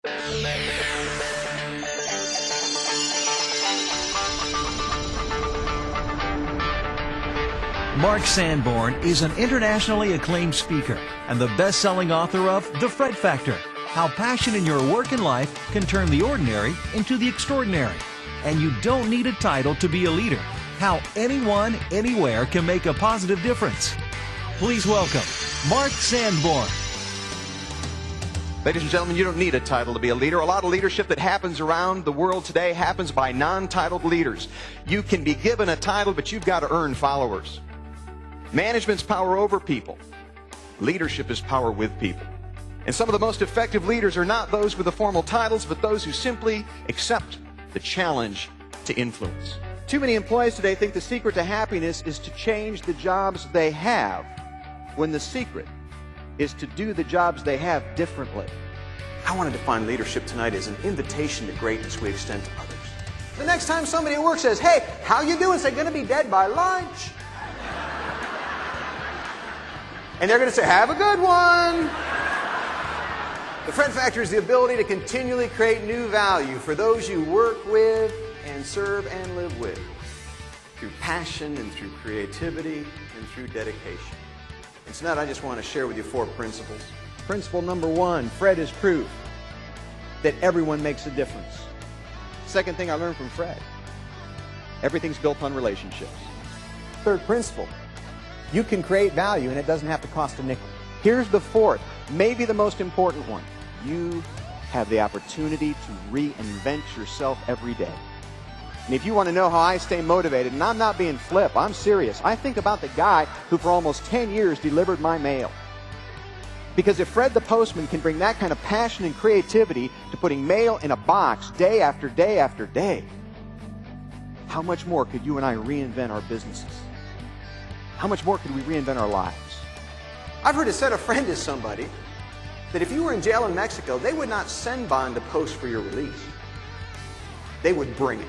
Mark Sanborn is an internationally acclaimed speaker and the best-selling author of The Fred Factor, How Passion in Your Work and Life Can Turn the Ordinary into the Extraordinary. And you don't need a title to be a leader. How anyone, anywhere can make a positive difference. Please welcome Mark Sanborn. Ladies and gentlemen, you don't need a title to be a leader. A lot of leadership that happens around the world today happens by non-titled leaders. You can be given a title, but you've got to earn followers. Management's power over people. Leadership is power with people. And some of the most effective leaders are not those with the formal titles, but those who simply accept the challenge to influence. Too many employees today think the secret to happiness is to change the jobs they have, when the secret is to do the jobs they have differently. I want to define leadership tonight as an invitation to greatness we extend to others. The next time somebody at work says, "Hey, how you doing?" Say, "Going to be dead by lunch." And they're going to say, "Have a good one." The Fred Factor is the ability to continually create new value for those you work with and serve and live with, through passion and through creativity and through dedication. And tonight I just want to share with you 4 principles. Principle number 1, Fred is proof that everyone makes a difference. Second thing I learned from Fred, everything's built on relationships. Third principle, you can create value and it doesn't have to cost a nickel. Here's the 4th, maybe the most important one. You have the opportunity to reinvent yourself every day. And if you want to know how I stay motivated, and I'm not being flip, I'm serious, I think about the guy who for almost 10 years delivered my mail. Because if Fred the postman can bring that kind of passion and creativity to putting mail in a box day after day after day, how much more could you and I reinvent our businesses? How much more could we reinvent our lives? I've heard it said a friend is somebody that if you were in jail in Mexico, they would not send bond to post for your release. They would bring it.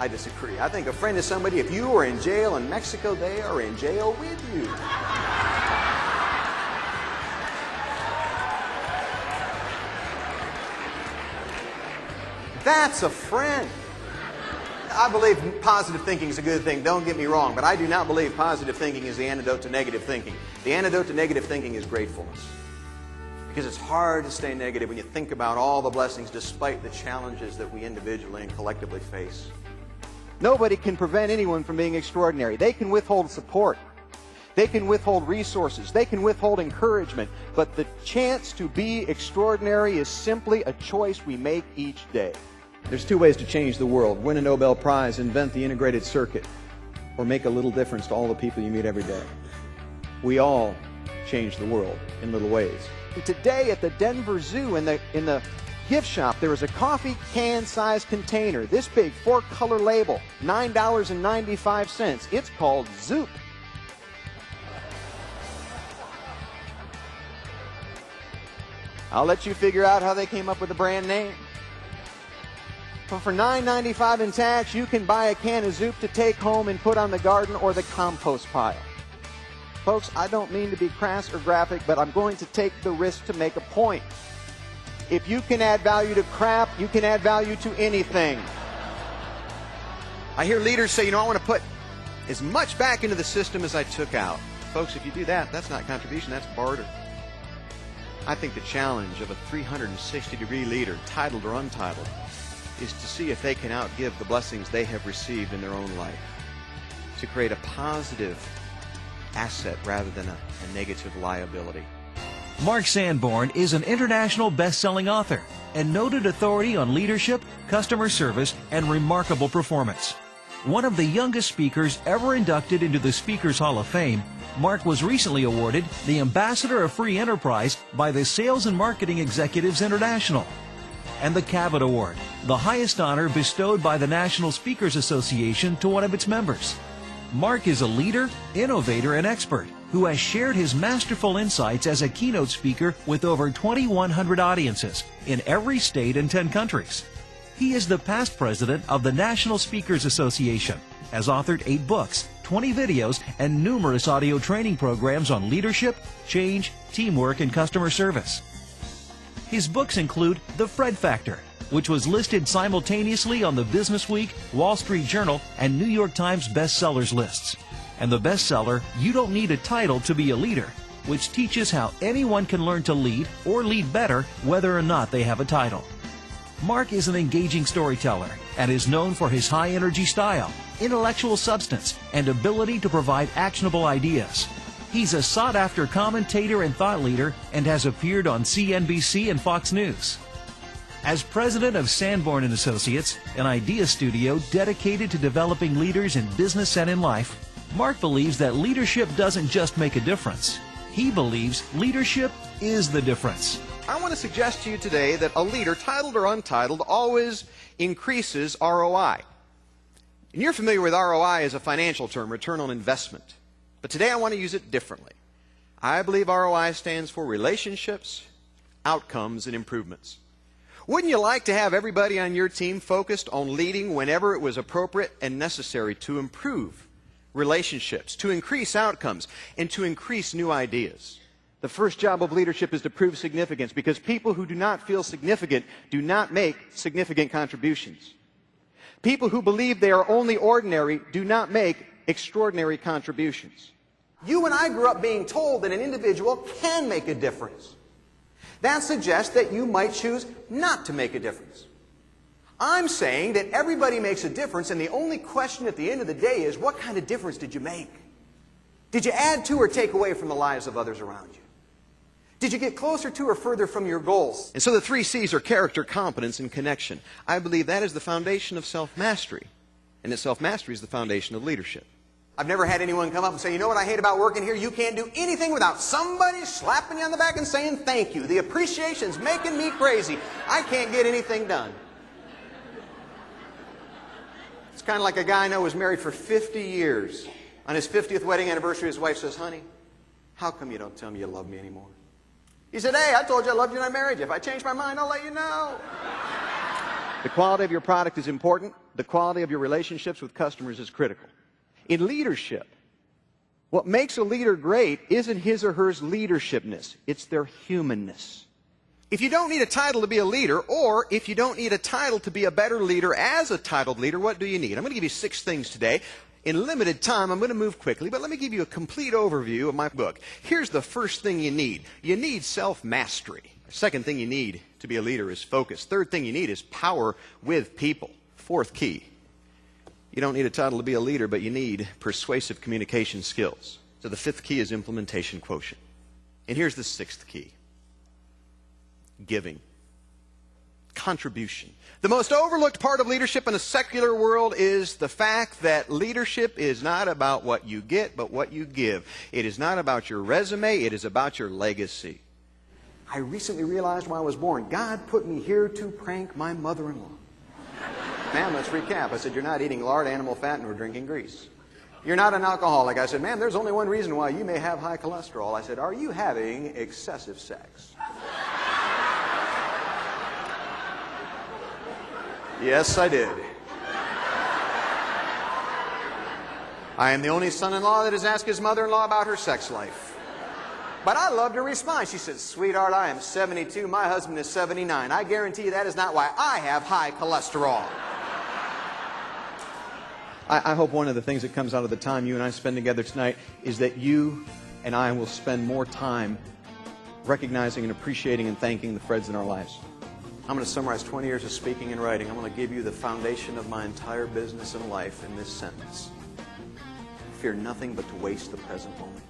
I disagree. I think a friend is somebody, if you are in jail in Mexico, they are in jail with you. That's a friend. I believe positive thinking is a good thing, don't get me wrong, but I do not believe positive thinking is the antidote to negative thinking. The antidote to negative thinking is gratefulness. Because it's hard to stay negative when you think about all the blessings despite the challenges that we individually and collectively face. Nobody can prevent anyone from being extraordinary. They can withhold support. They can withhold resources. They can withhold encouragement. But the chance to be extraordinary is simply a choice we make each day. There's 2 ways to change the world: win a Nobel Prize, invent the integrated circuit, or make a little difference to all the people you meet every day. We all change the world in little ways. Today at the Denver Zoo, in the gift shop, there was a coffee can size container, this big, 4-color label, $9.95. It's called Zoop. I'll let you figure out how they came up with the brand name. But for $9.95 in tax, you can buy a can of Zoop to take home and put on the garden or the compost pile. Folks, I don't mean to be crass or graphic, but I'm going to take the risk to make a point. If you can add value to crap, you can add value to anything. I hear leaders say, I want to put as much back into the system as I took out. Folks, if you do that, that's not contribution, that's barter. I think the challenge of a 360-degree leader, titled or untitled, is to see if they can outgive the blessings they have received in their own life, to create a positive asset rather than a negative liability. Mark Sanborn is an international best-selling author and noted authority on leadership, customer service, and remarkable performance. One of the youngest speakers ever inducted into the Speakers Hall of Fame, Mark was recently awarded the Ambassador of Free Enterprise by the Sales and Marketing Executives International, and the Cavett Award, the highest honor bestowed by the National Speakers Association to one of its members. Mark is a leader, innovator, and expert who has shared his masterful insights as a keynote speaker with over 2,100 audiences in every state and 10 countries. He is the past president of the National Speakers Association, has authored 8 books, 20 videos, and numerous audio training programs on leadership, change, teamwork, and customer service. His books include The Fred Factor, which was listed simultaneously on the Business Week, Wall Street Journal, and New York Times bestsellers lists, and the bestseller You Don't Need a Title to Be a Leader, which teaches how anyone can learn to lead or lead better whether or not they have a title. Mark is an engaging storyteller and is known for his high-energy style, intellectual substance, and ability to provide actionable ideas. He's a sought-after commentator and thought leader and has appeared on CNBC and Fox News. As president of Sanborn and Associates, an idea studio dedicated to developing leaders in business and in life, Mark believes that leadership doesn't just make a difference. He believes leadership is the difference. I want to suggest to you today that a leader, titled or untitled, always increases ROI. And you're familiar with ROI as a financial term, return on investment. But today I want to use it differently. I believe ROI stands for relationships, outcomes, and improvements. Wouldn't you like to have everybody on your team focused on leading whenever it was appropriate and necessary to improve relationships, to increase outcomes, and to increase new ideas? The first job of leadership is to prove significance, because people who do not feel significant do not make significant contributions. People who believe they are only ordinary do not make extraordinary contributions. You and I grew up being told that an individual can make a difference. That suggests that you might choose not to make a difference. I'm saying that everybody makes a difference, and the only question at the end of the day is, what kind of difference did you make? Did you add to or take away from the lives of others around you? Did you get closer to or further from your goals? And so the 3 C's are character, competence, and connection. I believe that is the foundation of self-mastery, and that self-mastery is the foundation of leadership. I've never had anyone come up and say, you know what I hate about working here? You can't do anything without somebody slapping you on the back and saying thank you. The appreciation's making me crazy. I can't get anything done. It's kind of like a guy I know was married for 50 years. On his 50th wedding anniversary, his wife says, honey, how come you don't tell me you love me anymore? He said, hey, I told you I loved you and I married you. If I change my mind, I'll let you know. The quality of your product is important. The quality of your relationships with customers is critical. In leadership, what makes a leader great isn't his or her leadershipness. It's their humanness. If you don't need a title to be a leader, or if you don't need a title to be a better leader as a titled leader, what do you need? I'm going to give you 6 things today. In limited time, I'm going to move quickly, but let me give you a complete overview of my book. Here's the first thing you need. You need self-mastery. The second thing you need to be a leader is focus. Third thing you need is power with people. Fourth key. You don't need a title to be a leader, but you need persuasive communication skills. So the 5th key is implementation quotient. And here's the 6th key. Giving. Contribution. The most overlooked part of leadership in a secular world is the fact that leadership is not about what you get, but what you give. It is not about your resume, it is about your legacy. I recently realized when I was born, God put me here to prank my mother-in-law. Ma'am, let's recap. I said, you're not eating lard, animal fat, nor drinking grease. You're not an alcoholic. I said, ma'am, there's only one reason why you may have high cholesterol. I said, are you having excessive sex? Yes, I did. I am the only son-in-law that has asked his mother-in-law about her sex life. But I loved her response. She said, sweetheart, I am 72. My husband is 79. I guarantee you that is not why I have high cholesterol. I hope one of the things that comes out of the time you and I spend together tonight is that you and I will spend more time recognizing and appreciating and thanking the Freds in our lives. I'm going to summarize 20 years of speaking and writing. I'm going to give you the foundation of my entire business and life in this sentence. Fear nothing but to waste the present moment.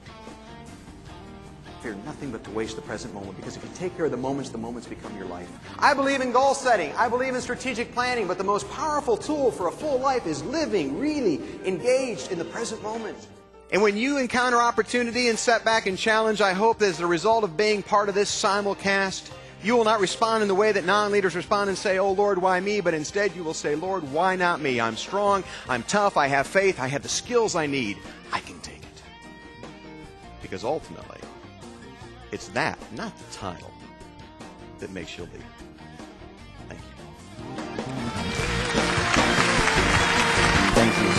Fear nothing but to waste the present moment, because if you take care of the moments become your life. I believe in goal setting. I believe in strategic planning, but the most powerful tool for a full life is living really engaged in the present moment. And when you encounter opportunity and setback and challenge, I hope that as a result of being part of this simulcast, you will not respond in the way that non-leaders respond and say, oh Lord, why me? But instead you will say, Lord, why not me? I'm strong, I'm tough, I have faith, I have the skills I need. I can take it. Because ultimately, it's that, not the title, that makes you a leader. Thank you. Thank you.